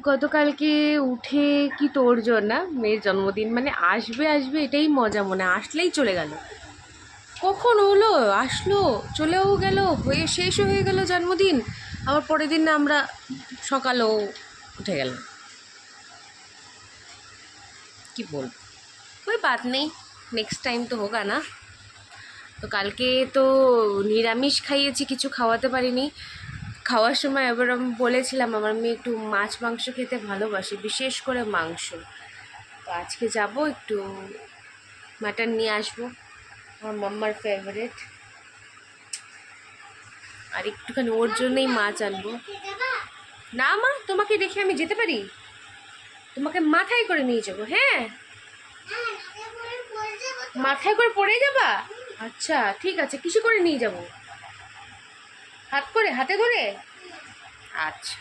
গতকালকে উঠে কি তোড়জোড় না, মেয়ের জন্মদিন মানে আসবে আসবে এটাই মজা, মনে আসলেই চলে গেল। কখন হলো, আসলো, চলেও গেল, হয়ে শেষও হয়ে গেল জন্মদিন। আবার পরের দিন না আমরা সকালেও উঠে গেলাম। কি বলবো, कोई बात नहीं, নেক্সট টাইম তো হোগা না। তো কালকে তো নিরামিষ খাইয়েছি, কিছু খাওয়াতে পারিনি। খাওয়ার সময় এবার আমি বলেছিলাম আমার মেয়ে একটু মাছ মাংস খেতে ভালোবাসে, বিশেষ করে মাংস। তো আজকে যাব একটু মাটন নিয়ে আসবো, আমার মাম্মার ফেভারিট। আর একটুখানি ওর জন্যই মাছ আনবো। না মা, তোমাকে রেখে আমি যেতে পারি? তোমাকে মাথায় করে নিয়ে যাবো। হ্যাঁ, মাথায় করে পড়ে যাবা? আচ্ছা ঠিক আছে, কিসে করে নিয়ে যাব? হাতে করে? আচ্ছা।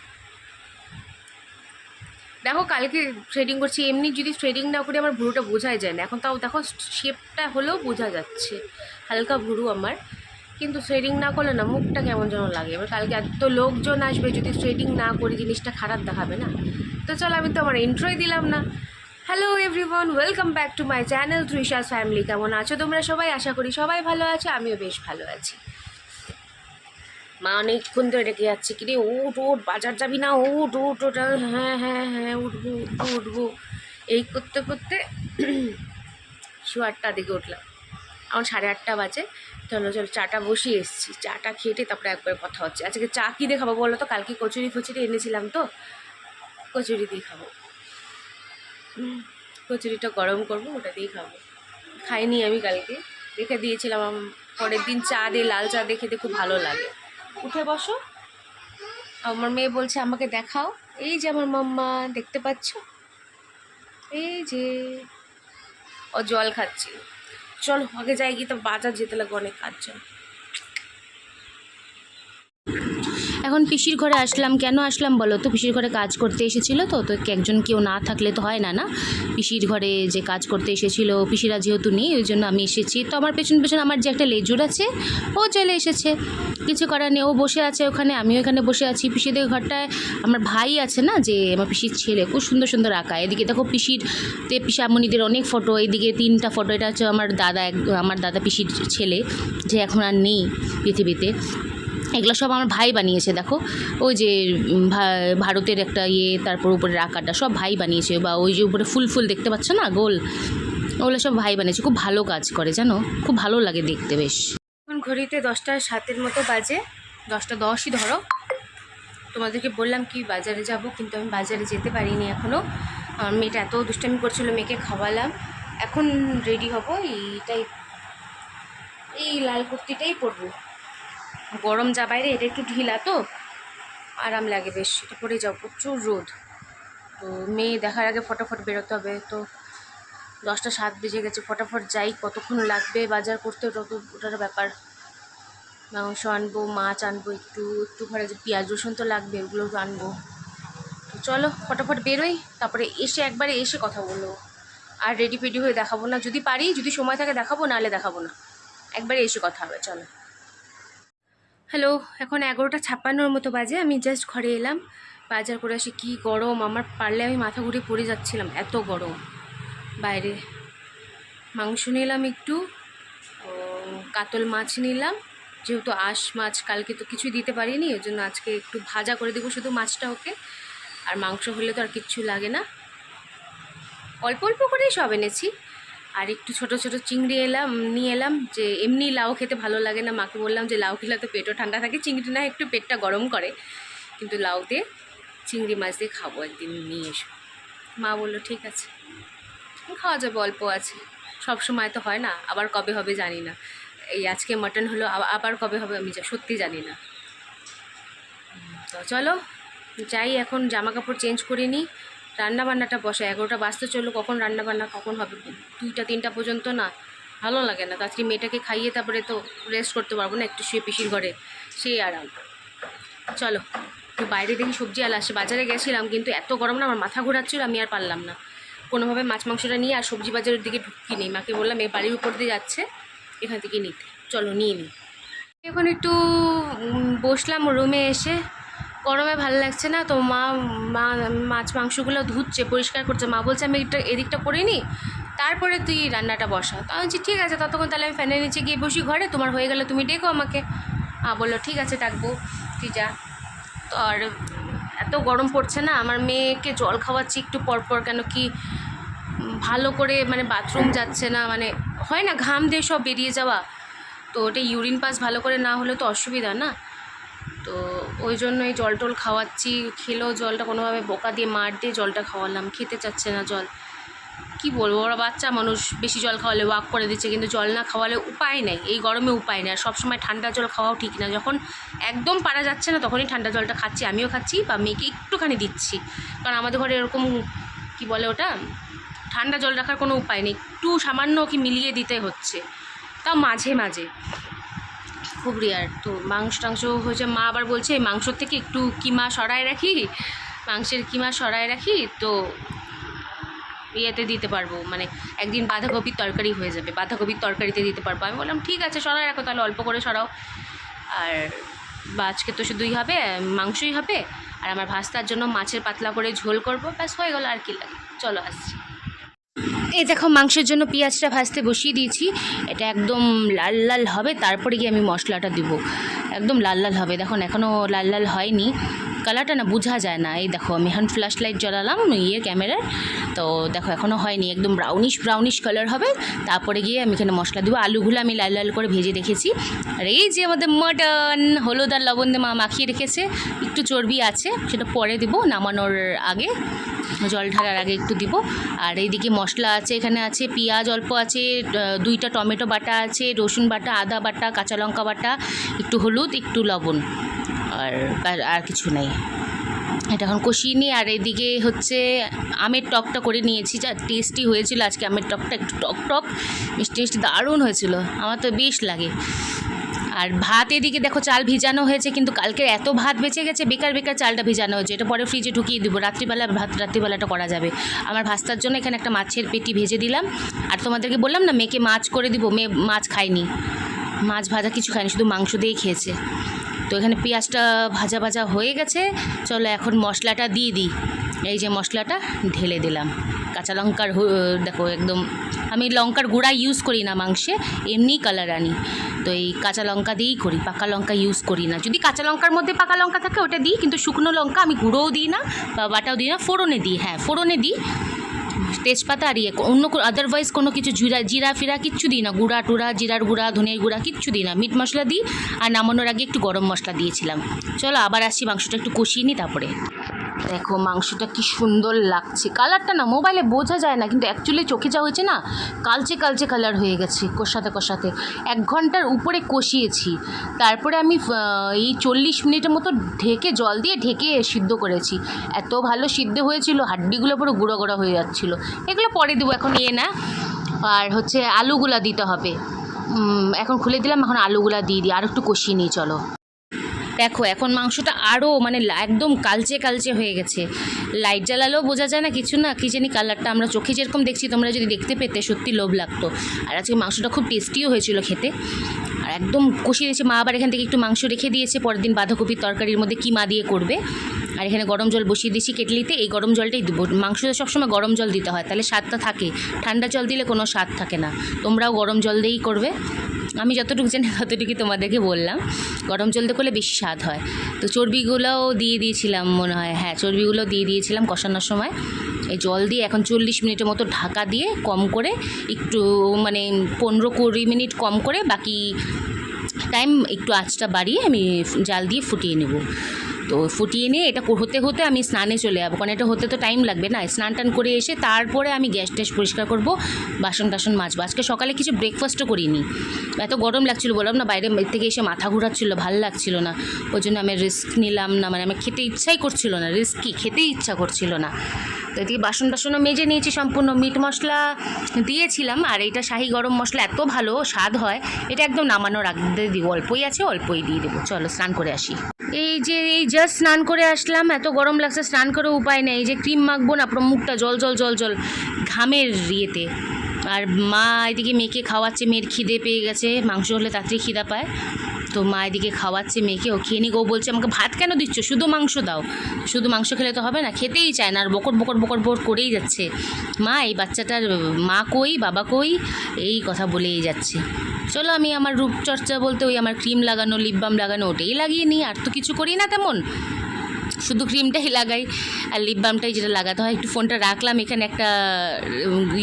দেখো কালকে থ্রেডিং করছি, এমনি যদি থ্রেডিং না করি আমার ভুরুটা বোঝাই যায় না। এখন তাও দেখো শেপটা হলেও বোঝা যাচ্ছে, হালকা ভুরু আমার। কিন্তু থ্রেডিং না করলে না মুখটা কেমন যেন লাগে। এবার কালকে এত লোকজন আসবে, যদি থ্রেডিং না করি জিনিসটা খারাপ দেখাবে না। তো চলো, আমি তো আমার ইন্ট্রোই দিলাম না। Hello everyone, welcome back to my channel Trisha's family. কেমন আছো তোমরা সবাই? আশা করি সবাই ভালো আছো, আমিও বেশ ভালো আছি। মা অনেকক্ষণ ধরে ডেকে যাচ্ছে, কিরে উঠ উঠ, বাজার যাবি না? উঠ উঠ ওটা, হ্যাঁ হ্যাঁ হ্যাঁ উঠবো উঠবো উঠবো। এই করতে করতে 8:30 দিকে উঠলাম, এখন 8:30 বাজে। চলো চলো, চাটা বসিয়ে এসেছি, চাটা খেটে তারপরে একবার কথা হচ্ছে। আজকে চা কী দিয়ে খাবো বলো তো? কালকে কচুরি ফচুরি এনেছিলাম, তো কচুরি দিয়ে খাবো। কচুরিটা গরম করবো, ওটা দিয়েই খাবো। খাইনি আমি কালকে, রেখে দিয়েছিলাম। পরের দিন চা দিয়ে, লাল চা দিয়ে খেতে খুব ভালো লাগে। উঠে বসো, আমার মেয়ে বলছে আমাকে দেখাও। এই যে আমার মাম্মা, দেখতে পাচ্ছ? এই যে ও জল খাচ্ছি। চলো আগে যাই, গিয়ে তো বাজার যেতে লাগবে, অনেক কাজ। চলো। এখন পিসির ঘরে আসলাম। কেন আসলাম বলো তো? পিসির ঘরে কাজ করতে এসেছিলো, তো তো একজন কেউ না থাকলে তো হয় না। না, পিসির ঘরে যে কাজ করতে এসেছিলো, পিসিরা যেহেতু নেই ওই জন্য আমি এসেছি। তো আমার পেছন পেছন আমার যে একটা লেজুর আছে, ও চলে এসেছে। কিছু করার নেই, ও বসে আছে ওখানে, আমিও এখানে বসে আছি। পিসিদের ঘরটায় আমার ভাই আছে না, যে আমার পিসির ছেলে, খুব সুন্দর সুন্দর আঁকা। এদিকে দেখো পিসামণিদের অনেক ফটো, এইদিকে 3টা ফটো। এটা হচ্ছে আমার দাদা পিসির ছেলে, যে এখন আর নেই পৃথিবীতে। এগুলো সব আমার ভাই বানিয়েছে। দেখো ওই যে ভারতের একটা তারপর উপরের আকারটা সব ভাই বানিয়েছে। বা ওই যে উপরে ফুল ফুল দেখতে পাচ্ছ না, গোল, ওগুলো সব ভাই বানিয়েছে। খুব ভালো কাজ করে জানো, খুব ভালো লাগে দেখতে বেশ। এখন ঘড়িতে 10:07 মতো বাজে, 10:10ই ধরো। তোমাদেরকে বললাম কি বাজারে যাব, কিন্তু আমি বাজারে যেতে পারিনি এখনও। আমার মেয়েটা এত দুষ্টামি করছিল, মেয়েকে খাওয়ালাম। এখন রেডি হব, এই লাল কুর্তিটাই পরবো। গরম যা বাইরে, এটা একটু ঢিলা তো আরাম লাগে বেশ, এটা পরে যাও, প্রচুর রোদ। তো মেয়ে দেখার আগে ফটাফট বেরোতে হবে। তো 10:07 বেজে গেছে, ফটাফট যাই। কতক্ষণ লাগবে বাজার করতে ওটার ব্যাপার। মাংস আনবো, মাছ আনবো, একটু একটু ঘরে যে পেঁয়াজ রসুন তো লাগবে, ওগুলো আনবো। তো চলো ফটাফট বেরোই, তারপরে একবারে এসে কথা বলবো। আর রেডি ফেডি হয়ে দেখাবো না, যদি পারি, যদি সময় থাকে দেখাবো, নাহলে দেখাবো না। একবারে এসে কথা হবে, চলো। হ্যালো, এখন 11:56 মতো বাজে। আমি জাস্ট ঘরে এলাম, বাজার করে আসি। কী গরম, আমার পারলে আমি মাথা ঘুরে পড়ে যাচ্ছিলাম, এত গরম বাইরে। মাংস নিলাম একটু, কাতল মাছ নিলাম, যেহেতু আঁশ মাছ কালকে তো কিছুই দিতে পারিনি, ওই জন্য আজকে একটু ভাজা করে দেবো শুধু মাছটা ওকে। আর মাংস হলে তো আর কিচ্ছু লাগে না, অল্প অল্প করেই সব এনেছি। আর একটু ছোট ছোট চিংড়ি নিয়ে এলাম, যে এমনি লাউ খেতে ভালো লাগে না। মাকে বললাম যে লাউ খেলে তো পেটও ঠান্ডা থাকে, চিংড়ি না একটু পেটটা গরম করে, কিন্তু লাউ দিয়ে চিংড়ি মাছ দিয়ে খাবো, একদিন নিয়ে এসো। মা বললো ঠিক আছে, খাওয়া যাবে, অল্প আছে, সব সময় তো হয় না, আবার কবে হবে জানি না। এই আজকে মাটন হলো, আবার কবে হবে আমি সত্যি জানি না। তো চলো যাই, এখন জামা কাপড় চেঞ্জ করে নিই, রান্নাবান্নাটা বসে। 11টা বাজতে চলো, কখন রান্নাবান্না কখন হবে, 2টা 3টা পর্যন্ত না ভালো লাগে না। তাড়াতাড়ি মেয়েটাকে খাইয়ে তারপরে তো রেস্ট করতে পারবো না, একটু শুয়ে পিসির ঘরে, সেই আরাম। চলো একটু বাইরে দেখি সবজি আলা আসে। বাজারে গেছিলাম, কিন্তু এত গরম না, আমার মাথা ঘোরাচ্ছিল, আমি আর পারলাম না কোনোভাবে মাছ মাংসটা নিয়ে আর সবজি বাজারের দিকে ঢুকি নেই। মাকে বললাম এই বাড়ির উপর দিয়ে যাচ্ছে, এখান থেকে নিতে, চলো নিয়ে নিই। এখন একটু বসলাম রুমে এসে, গরমে ভালো লাগছে না তো মা মা মাছ মাংসগুলো ধুচ্ছে, পরিষ্কার করছে। মা বলছে আমি এদিকটা করে নিই, তারপরে তুই রান্নাটা বসা। তো আমি বলছি ঠিক আছে, ততক্ষণ তাহলে আমি ফ্যানের নিচে গিয়ে বসি ঘরে, তোমার হয়ে গেলে তুমি ডেকো আমাকে। বললো ঠিক আছে ডাকবো, তুই যা। তো আর এত গরম পড়ছে না, আমার মেয়েকে জল খাওয়াচ্ছি একটু পরপর, কেন কি ভালো করে মানে বাথরুম যাচ্ছে না, মানে হয় না ঘাম দিয়ে সব বেরিয়ে যাওয়া, তো ওটা ইউরিন পাস ভালো করে না হলে তো অসুবিধা না। তো ওই জন্য এই জল টল খাওয়াচ্ছি। খেলেও জলটা কোনোভাবে বোকা দিয়ে মার দিয়ে জলটা খাওয়ালাম, খেতে চাচ্ছে না জল। কি বলবো, ওরা বাচ্চা মানুষ, বেশি জল খাওয়ালে ওয়াক করে দিচ্ছে, কিন্তু জল না খাওয়ালে উপায় নেই, এই গরমে উপায় নেই। আর সবসময় ঠান্ডা জল খাওয়াও ঠিক না, যখন একদম পারা যাচ্ছে না তখনই ঠান্ডা জলটা খাচ্ছি, আমিও খাচ্ছি বা মেয়েকে একটুখানি দিচ্ছি। কারণ আমাদের ঘরে এরকম কি বলে ওটা, ঠান্ডা জল রাখার কোনো উপায় নেই, একটু সামান্য ওকে মিলিয়ে দিতে হচ্ছে, তাও মাঝে মাঝে, খুব রেয়ার। তো মাংস টাংস হয়েছে, মা আবার বলছে এই মাংসর থেকে একটু কিমা সরায় রাখি, মাংসের কিমা সরায় রাখি, তো ইয়েতে দিতে পারবো, মানে একদিন বাঁধাকপির তরকারি হয়ে যাবে, বাঁধাকপির তরকারিতে দিতে পারবো। আমি বললাম ঠিক আছে সরাই রাখো, তাহলে অল্প করে সরাও। আর আজকে তো শুধুই হবে, মাংসই হবে, আর আমার ভাস্তার জন্য মাছের পাতলা করে ঝোল করব, ব্যাস হয়ে গেলো, আর কি লাগে। চলো আসছি। এই দেখো মাংসের জন্য পেঁয়াজটা ভাজতে বসিয়ে দিয়েছি, এটা একদম লাল লাল হবে, তারপরে গিয়ে আমি মশলাটা দিব, একদম লাল লাল হবে। দেখুন এখনও লাল লাল হয়নি, কালারটা না বোঝা যায় না। এই দেখো আমি এখন ফ্ল্যাশ লাইট জ্বালালাম ক্যামেরার, তো দেখো এখনও হয়নি, একদম ব্রাউনিশ কালার হবে, তারপরে গিয়ে আমি এখানে মশলা দেবো। আলুগুলো আমি লাল লাল করে ভেজে রেখেছি। আর এই যে আমাদের মটন হলুদ আর লবণ দিয়ে মা মাখিয়ে রেখেছে, একটু চর্বি আছে, সেটা পরে দেবো নামানোর আগে, জল ঢালার আগে একটু দিব। আর এইদিকে মশলা আছে, এখানে আছে পেঁয়াজ অল্প আছে, 2টা টমেটো বাটা আছে, রসুন বাটা, আদা বাটা, কাঁচা লঙ্কা বাটা, একটু হলুদ, একটু লবণ, আর কিছু নেই। এটা এখন কষিয়ে নিই। আর এদিকে হচ্ছে আমের টকটা করে নিয়েছি, যা টেস্টি হয়েছিল আজকে আমের টকটা, একটু টক মিষ্টি দারুণ হয়েছিল, আমার তো বেশ লাগে। আর ভাত এদিকে দেখো চাল ভিজানো হয়েছে, কিন্তু কালকে এত ভাত বেঁচে গেছে, বেকার চালটা ভিজানো হয়েছে, এটা পরে ফ্রিজে ঢুকিয়ে দেবো, রাত্রিবেলাটা করা যাবে। আমার ভাস্তার জন্য এখানে একটা মাছের পেটি ভেজে দিলাম। আর তোমাদেরকে বললাম না মেয়েকে মাছ করে দিব, মেয়ে মাছ খায়নি, মাছ ভাজা কিছু খায়নি, শুধু মাংস দিয়েই খেয়েছে। তো এখানে পেঁয়াজটা ভাজা হয়ে গেছে, চলো এখন মশলাটা দিয়ে দিই। এই যে মশলাটা ঢেলে দিলাম, কাঁচা লঙ্কার দেখো একদম, আমি লঙ্কার গুঁড়া ইউজ করি না মাংসে, এমনি কালার আনি, তো এই কাঁচা লঙ্কা দিয়েই করি, পাকা লঙ্কা ইউজ করি না। যদি কাঁচা লঙ্কার মধ্যে পাকা লঙ্কা থাকে ওটা দিই, কিন্তু শুকনো লঙ্কা আমি গুঁড়োও দিই না বা বাটাও দিই না, ফোড়নে দিই, হ্যাঁ ফোড়নে দিই, তেজপাতা আর অন্য আদারওয়াইজ কোনো কিছু জিরা ফিরা কিচ্ছু দিই না, গুঁড়া টুড়া, জিরার গুঁড়া, ধনের গুঁড়া কিচ্ছু দিই না। মিট মশলা দিই, আর নামানোর আগে একটু গরম মশলা দিয়েছিলাম। চলো আবার আসছি, মাংসটা একটু কষিয়ে নিই তারপরে। দেখো মাংসটা কি সুন্দর লাগছে, কালারটা না মোবাইলে বোঝা যায় না, কিন্তু অ্যাকচুয়ালি চোখে যা হয়েছে না, কালচে কালার হয়ে গেছে কষাতে। 1 ঘন্টার উপরে কষিয়েছি, তারপরে আমি এই 40 মিনিটের মতো জল দিয়ে ঢেকে সিদ্ধ করেছি। এত ভালো সিদ্ধ হয়েছিল, হাড্ডিগুলো পুরো গুঁড়ো হয়ে যাচ্ছিলো। এগুলো পরে দেবো, এখন না। আর হচ্ছে আলুগুলা দিতে হবে, এখন খুলে দিলাম, এখন আলুগুলা দিয়ে দিই, আর একটু কষিয়ে নিই। চলো দেখো এখন মাংসটা আরও মানে একদম কালচে হয়ে গেছে, লাইট জ্বালালেও বোঝা যায় না কিছু না, কি জানি কালারটা আমরা চোখে যেরকম দেখছি, তোমরা যদি দেখতে পেতে সত্যি লোভ লাগতো। আর আজকে মাংসটা খুব টেস্টিও হয়েছিল খেতে, আর একদম কষিয়ে দিয়েছে। মা আবার এখান থেকে একটু মাংস রেখে দিয়েছে, পরের দিন বাঁধাকপির তরকারির মধ্যে কিমা দিয়ে করবে। আর এখানে গরম জল বসিয়ে দিয়েছি কেটলিতে, এই গরম জলটাই দেবো। মাংসতে সবসময় গরম জল দিতে হয়, তাহলে স্বাদটা থাকে, ঠান্ডা জল দিলে কোনো স্বাদ থাকে না। তোমরাও গরম জল দিয়েই করবে, আমি যতটুকু জানি ততটুকু তোমাদেরকে বললাম, গরম জল দিয়ে করলে বেশি স্বাদ হয়। তো চর্বিগুলোও দিয়ে দিয়েছিলাম মনে হয়, হ্যাঁ চর্বিগুলো দিয়ে দিয়েছিলাম কষানোর সময়। এই জল দিয়ে এখন 40 মিনিটের মতো ঢাকা দিয়ে কম করে, একটু মানে 15-20 মিনিট কম করে, বাকি টাইম একটু আঁচটা বাড়িয়ে আমি জাল দিয়ে ফুটিয়ে নেব। তো ফুটিয়ে নিয়ে এটা হতে আমি স্নানে চলে যাবো, কারণ এটা হতে তো টাইম লাগবে না। স্নান টান করে এসে তারপরে আমি গ্যাস ট্যাস পরিষ্কার করবো, বাসন টাসন মাজবো। আজকে সকালে কিছু ব্রেকফাস্টও করিনি, এত গরম লাগছিলো, বললাম না বাইরে থেকে এসে মাথা ঘোরাচ্ছিলো, ভালো লাগছিল না, ওই জন্য আমি রিস্ক নিলাম না, মানে আমার খেতে ইচ্ছাই করছিল না, খেতেই ইচ্ছা করছিল না। তো এদিকে বাসন টাসনও মেজে নিয়েছি সম্পূর্ণ, মিট মশলা দিয়েছিলাম। আর এইটা শাহি গরম মশলা এত ভালো স্বাদ হয়, এটা একদম নামানোর আগে দিব, অল্পই আছে অল্পই দিয়ে দেবো। চলো স্নান করে আসি। এই জাস্ট স্নান করে আসলাম, এত গরম লাগছে, স্নান করে উপায় নেই, এই যে ক্রিম মাখবো না, পুরো মুখটা জল ঘামের ইয়েতে। আর মা এদিকে মেয়েকে খাওয়াচ্ছে, মেয়ের খিদে পেয়ে গেছে, মাংস হলে তাড়াতাড়ি খিদা পায়। তো মা এদিকে খাওয়াচ্ছে মেয়েকে, ও খেয়ে নি। ও বলছে আমাকে ভাত কেন দিচ্ছ, শুধু মাংস দাও। শুধু মাংস খেলে তো হবে না, খেতেই চায় না, আর বকর বকর বকর বকর করেই যাচ্ছে। মা এই বাচ্চাটার মা কই, বাবা কই, এই কথা বলেই যাচ্ছে। চলো আমি আমার রূপচর্চা বলতে ওই আমার ক্রিম লাগানো, লিপ বাম লাগানো, ওটাই লাগিয়ে নিই, আর তো কিছু করি না তেমন, শুধু ক্রিমটাই লাগাই আর লিপ বামটাই যেটা লাগাতে হয়। একটু ফোনটা রাখলাম এখানে, একটা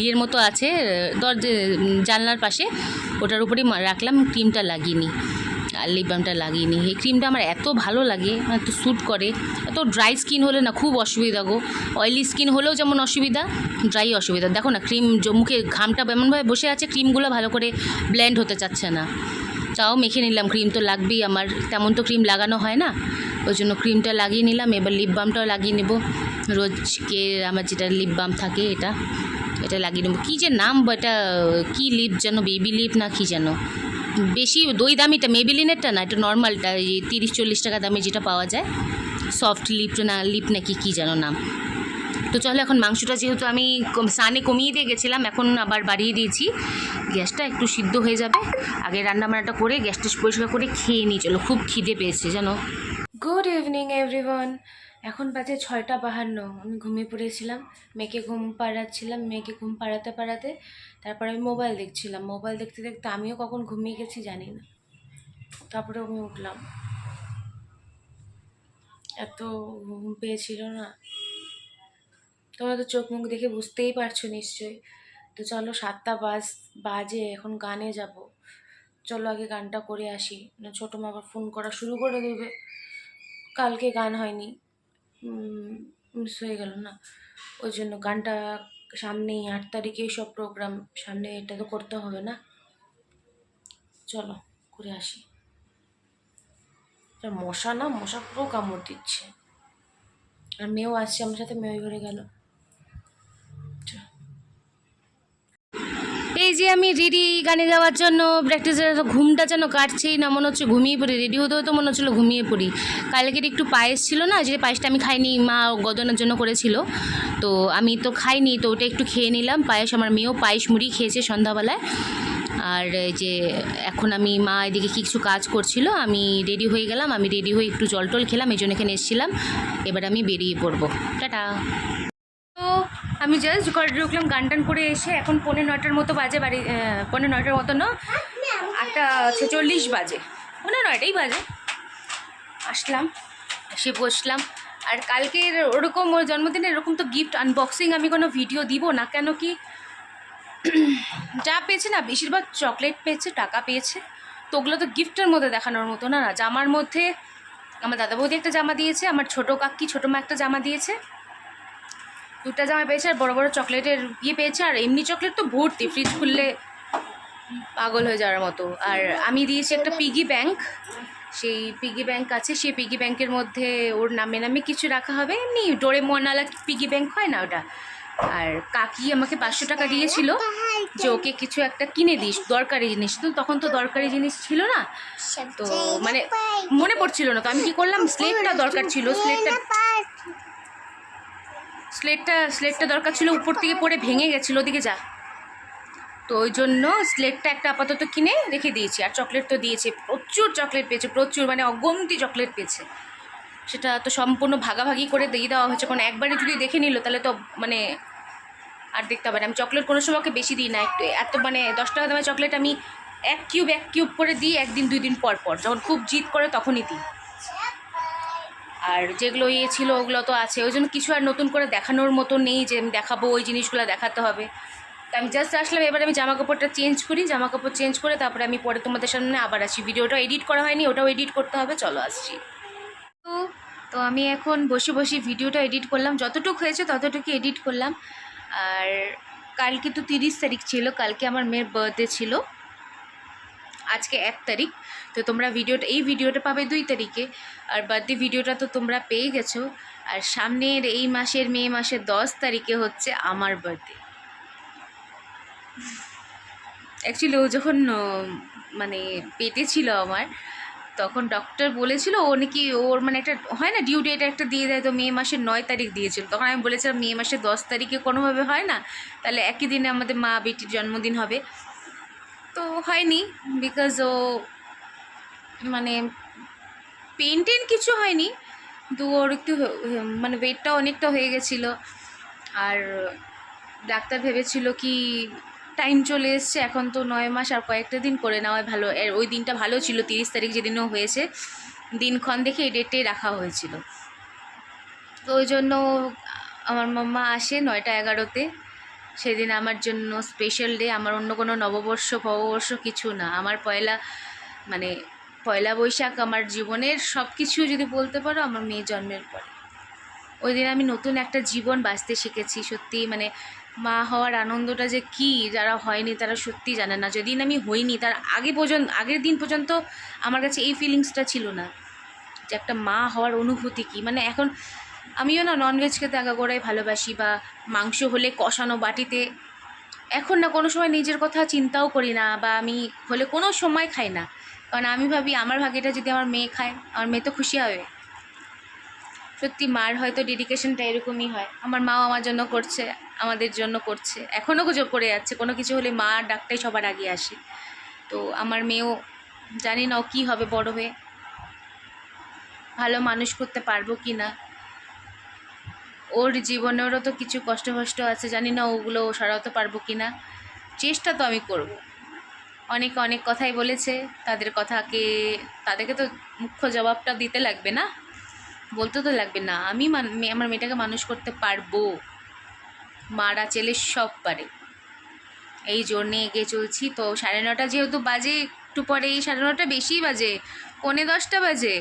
ইয়ের মতো আছে জানলার পাশে, ওটার উপরেই রাখলাম, ক্রিমটা লাগিয়ে নিই আর লিপ বামটা লাগিয়ে নিই। এই ক্রিমটা আমার এত ভালো লাগে, এত স্যুট করে। এত ড্রাই স্কিন হলে না খুব অসুবিধা গো, অয়েলি স্কিন হলেও যেমন অসুবিধা, ড্রাই অসুবিধা। দেখো না ক্রিম মুখে ঘামটা এমনভাবে বসে আছে, ক্রিমগুলো ভালো করে ব্লেন্ড হতে চাচ্ছে না। তাও মেখে নিলাম, ক্রিম তো লাগবেই আমার, তেমন তো ক্রিম লাগানো হয় না, ওই জন্য ক্রিমটা লাগিয়ে নিলাম। এবার লিপ বামটাও লাগিয়ে নেব, রোজকে আমার যেটা লিপ বাম থাকে এটা লাগিয়ে নেবো। কী যে নাম, এটা কী লিপ যেন, বেবি লিপ না কী যেন, বেশি দই দামিটা মেবিলিনেরটা না, এটা নর্মালটা, এই 30-40 টাকা দামে যেটা পাওয়া যায়, সফট লিপ নাকি কী যেন নাম। তো চলো এখন মাংসটা যেহেতু আমি সানে কমিয়ে দিয়ে গেছিলাম, এখন আবার বাড়িয়ে দিয়েছি, গ্যাসটা একটু সিদ্ধ হয়ে যাবে, আগে রান্নাবান্নাটা করে গ্যাসটা পরিষ্কার করে খেয়ে নিই। চলো খুব খিদে পেয়েছে জানো। গুড ইভিনিং এভরিওয়ান, এখন বাজে 6:52। আমি ঘুমিয়ে পড়েছিলাম, মেয়েকে ঘুম পাড়াচ্ছিলাম, মেয়েকে ঘুম পাড়াতে পাড়াতে তারপরে আমি মোবাইল দেখছিলাম, মোবাইল দেখতে দেখতে আমিও কখন ঘুমিয়ে গেছি জানি না। তারপরে আমি উঠলাম, এত ঘুম পেয়েছিল না, তোমরা তো চোখ মুখ দেখে বুঝতেই পারছো নিশ্চয়ই। তো চলো 7টা বাজে, এখন গানে যাব। চলো আগে গানটা করে আসি, না ছোটো মা আবার ফোন করা শুরু করে দেবে। কালকে গান হয়নি, মিস হয়ে গেল না, ওই জন্য গানটা সামনেই 8 তারিখেই সব প্রোগ্রাম, সামনে এটা তো করতে হবে না। চলো করে আসি। মশা পুরো কামড় দিচ্ছে, আর মেয়েও আসছে আমার সাথে, মেয়ে ঘরে গেল। এই যে আমি রেডি গানে যাওয়ার জন্য, প্র্যাকটিসের ঘুমটা যেন কাটছেই না, মনে হচ্ছে ঘুমিয়ে পড়ি, রেডি হতে হতে মনে হচ্ছিলো ঘুমিয়ে পড়ি। কালকের একটু পায়েস ছিল না, যে পায়েসটা আমি খাইনি, মা গদনের জন্য করেছিল, তো আমি তো খাইনি, তো ওটা একটু খেয়ে নিলাম পায়েস। আমার মেয়েও পায়েস মুড়ি খেয়েছে সন্ধ্যাবেলায়। আর যে এখন আমি মা এদিকে কিছু কাজ করছিল, আমি রেডি হয়ে গেলাম, আমি রেডি হয়ে একটু জল টল খেলাম, এই জন্য এখানে এসেছিলাম। এবার আমি বেরিয়ে পড়বো, টাটা। তো আমি জাস্ট ঘরে ঢুকলাম, গান টান করে এসে এখন 9:45 মতো বাজে, বাড়ি 9:45 মতো না, 8:46 বাজে, 9:45 বাজে। আসলাম, এসে বসলাম। আর কালকের ওরকম ওর জন্মদিনে এরকম তো গিফট আনবক্সিং আমি কোনো ভিডিও দিব না, কেন কি যা পেয়েছে না বেশিরভাগ চকলেট পেয়েছে, টাকা পেয়েছে, তো ওগুলো তো গিফটের মধ্যে দেখানোর মতো না। জামার মধ্যে আমার দাদা বৌদি একটা জামা দিয়েছে, আমার ছোটো কাকি ছোটো মা একটা জামা দিয়েছে, 2টা জামা পেয়েছে, আর বড় বড় চকলেটের পেয়েছে, আর এমনি চকলেট তো ভর্তি, ফ্রিজ খুললে পাগল হয়ে যাওয়ার মতো। আর আমি দিয়েছি একটা পিগি ব্যাংক, সেই পিগি ব্যাংক আছে, সেই পিগি ব্যাংকের মধ্যে ওর নামে নামে কিছু রাখা হবে, এমনি ডোরেমনওয়ালা পিগি ব্যাংক হয় না ওটা। আর কাকি আমাকে 500 টাকা দিয়েছিল যে ওকে কিছু একটা কিনে দিস, দরকারি জিনিস, তো তখন তো দরকারি জিনিস ছিল না, তো মানে মনে পড়ছিল না, তো আমি কি করলাম, স্লেটটা দরকার ছিল, স্লেটটা দরকার ছিল, উপর থেকে পড়ে ভেঙে গেছিলো, ওদিকে যা, তো ওই জন্য স্লেটটা একটা আপাতত কিনে রেখে দিয়েছি। আর চকলেট তো দিয়েছে, প্রচুর চকলেট পেয়েছে, প্রচুর, মানে অগন্তি চকলেট পেয়েছে, সেটা তো সম্পূর্ণ ভাগাভাগি করে দিয়ে দেওয়া হয়েছে, কারণ একবারে যদি দেখে নিল তাহলে তো মানে আর দেখতে হবে না। আমি চকলেট কোনো সময়কে বেশি দিই না, একটু এত মানে 10 টাকা দামের চকলেট আমি এক কিউব করে দিই, 1-2 দিন পর পর, যখন খুব জিদ করে তখনই দিই। আর যেগুলো ছিল ওগুলো তো আছে, ওই জন্য কিছু আর নতুন করে দেখানোর মতো নেই যে আমি দেখাবো, ওই জিনিসগুলো দেখাতে হবে। আমি জাস্ট আসলাম, এবার আমি জামা কাপড়টা চেঞ্জ করি, জামা কাপড় চেঞ্জ করে তারপরে আমি পরে তোমাদের সামনে আবার আসি। ভিডিওটা এডিট করা হয়নি, ওটাও এডিট করতে হবে, চলো আসছি। তো আমি এখন বসে বসে ভিডিওটা এডিট করলাম, যতটুকু হয়েছে ততটুকু এডিট করলাম। আর কালকে তো 30 তারিখ ছিল, কালকে আমার মেয়ের বার্থডে ছিল, আজকে 1 তারিখ, তো তোমরা এই ভিডিওটা পাবে 2 তারিখে, আর বার্থডে ভিডিওটা তো তোমরা পেয়ে গেছো। আর সামনের এই মাসের মে মাসের 10 তারিখে হচ্ছে আমার বার্থডে। অ্যাকচুয়ালি ও যখন মানে পেটে ছিল আমার, তখন ডক্টর বলেছিল ও নাকি ওর মানে একটা হয় না ডিউ ডেট একটা দিয়ে দেয়, তো মে মাসের 9 তারিখ দিয়েছিল, তখন আমি বলেছিলাম মে মাসের 10 তারিখে কোনোভাবে হয় না, তাহলে একই দিনে আমাদের মা বেটির জন্মদিন হবে, তো হয়নি, বিকজ ও মানে পেন টেন কিছু হয়নি, কিন্তু ওর একটু মানে ওয়েটটা অনেকটা হয়ে গেছিলো। আর ডাক্তার ভেবেছিল কি টাইম চলে এসছে, এখন তো 9 মাস, আর কয়েকটা দিন করে নেওয়াই ভালো। ওই দিনটা ভালো ছিল, 30 তারিখ যেদিনও হয়েছে, দিনক্ষণ দেখে এই ডেটটাই রাখা হয়েছিল। তো ওই জন্য আমার মাম্মা আসে 9টা 11তে। সেদিন আমার জন্য স্পেশাল ডে। আমার অন্য কোনো নববর্ষ ফববর্ষ কিছু না, আমার মানে পয়লা বৈশাখ আমার জীবনের সব কিছু যদি বলতে পারো আমার মেয়ে জন্মের পরে। ওই দিন আমি নতুন একটা জীবন বাঁচতে শিখেছি। সত্যি মানে মা হওয়ার আনন্দটা যে কী, যারা হয়নি তারা সত্যি জানে না। যেদিন আমি হইনি তার আগের দিন পর্যন্ত আমার কাছে এই ফিলিংসটা ছিল না যে একটা মা হওয়ার অনুভূতি কী। মানে এখন আমিও না ননভেজ খেতে আগাগোড়াই ভালোবাসি, বা মাংস হলে কষানো বাটিতে। এখন না কোনো সময় নিজের কথা চিন্তাও করি না, বা আমি হলে কোনো সময় খাই না, কারণ আমি ভাবি আমার ভাগেটা যদি আমার মেয়ে খায়, আমার মেয়ে তো খুশি হবে। সত্যি মার হয়তো ডেডিকেশনটা এরকমই হয়। আমার মাও আমার জন্য করছে, আমাদের জন্য করছে, এখনও গুজব করে যাচ্ছে। কোনো কিছু হলে মা ডাকটাই সবার আগে আসে। তো আমার মেয়েও জানি না ও কী হবে বড় হয়ে, ভালো মানুষ করতে পারবো কি না। ওর জীবনেরও তো কিছু কষ্ট আছে, জানি না ওগুলো সরাতে পারবো কি না। চেষ্টা তো আমি করব। অনেকে অনেক কথাই বলেছে, তাদেরকে তো মুখ্য জবাবটা দিতে লাগবে না, বলতে তো লাগবে না। আমি আমার মেয়েটাকে মানুষ করতে পারবো। মারা ছেলে সব পারে, এই জোর নিয়ে এগিয়ে চলছি। তো 9:30 যেহেতু বাজে, একটু পরে, 9:30 বেশিই বাজে, 9:45 বাজে।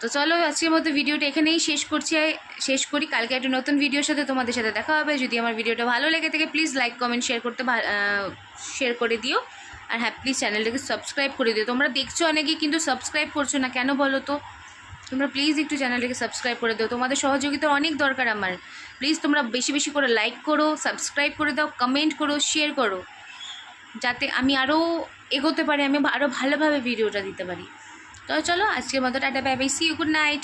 তো চলো আজকের মতো ভিডিওটা এখানেই শেষ করি। কালকে একটা নতুন ভিডিওর সাথে তোমাদের সাথে দেখা হবে। যদি আমার ভিডিওটা ভালো লেগে থাকে প্লিজ লাইক কমেন্ট শেয়ার করে দিও। আর হ্যাঁ, প্লিজ চ্যানেলটাকে সাবস্ক্রাইব করে দিও। তোমরা দেখছো অনেকেই, কিন্তু সাবস্ক্রাইব করছো না কেন বলো তো? তোমরা প্লিজ একটু চ্যানেলটাকে সাবস্ক্রাইব করে দাও, তোমাদের সহযোগিতা অনেক দরকার আমার। প্লিজ তোমরা বেশি বেশি করে লাইক করো, সাবস্ক্রাইব করে দাও, কমেন্ট করো, শেয়ার করো, যাতে আমি আরও এগোতে পারি, আমি আরও ভালোভাবে ভিডিওটা দিতে পারি। তো চলো আজকের মতো tata, bye bye, see you, good night.